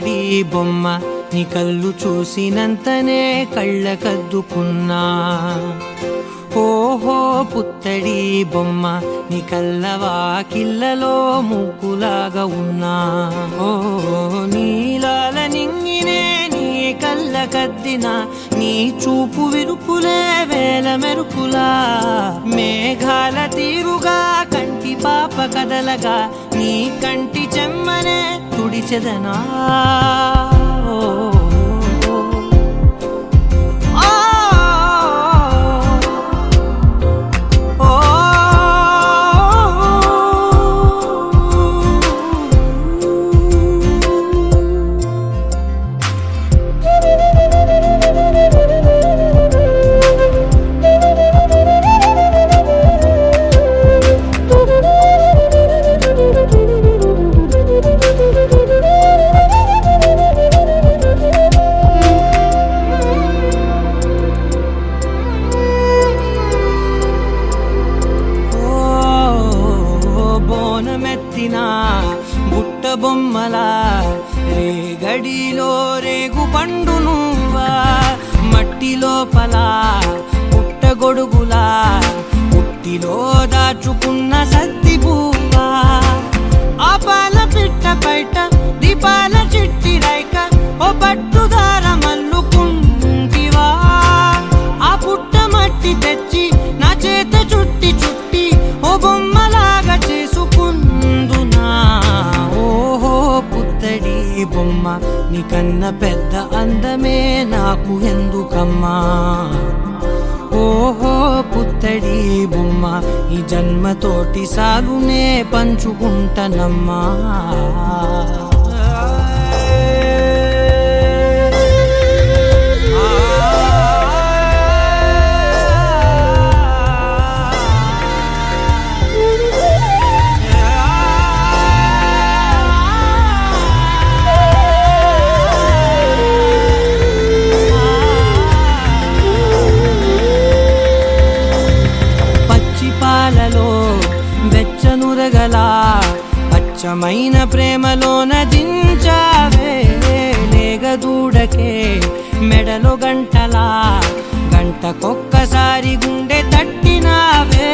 పుత్తడి బొమ్మ నీ కళ్ళు చూసినంతనే కళ్ళకద్దుకున్నా. ఓహో పుత్తడి బొమ్మ నీ కళ్ళవాకిళ్ళలో ముగ్గులాగా ఉన్నా. ఓ నీలాల నింగినే నీ కళ్ళకద్దిన నీ చూపు విరుపులే వేల మెరుపులా. మేఘాల తీరుగా కంటి పాప కదలగా నీ కంటి చెమ్మనే తుడిచెదనా. బుట్ట బొమ్మలా రేగడిలో రేగు పండు నువ్వా. మట్టి లోపల పుట్ట గొడుగులా పుట్టిలో దాచుకున్న సత్తి పువ్వా. ఆ పాల పిట్ట బయట దీపాల చిట్టి రైక ఓ పట్టుదార మల్లుకుంటివా. ఆ పుట్ట మట్టి తెచ్చి నా చేత చుట్టి చుట్టి ఓ బొమ్మలాగా చేసుకుందునా. ఓహో పుత్తడి బొమ్మ నీకన్న పెద్ద అందమే నాకు ఎందుకమ్మా. ఓహో పుత్తడి బొమ్మ ఈ జన్మతోటి సాలునే పంచుకుంటనమ్మా. పాలలో వెచ్చనురగలా అచ్చమైన ప్రేమలోన దించావే. లేగదూడకే మెడలో గంటలా గంటకొక్కసారి గుండె తట్టినావే.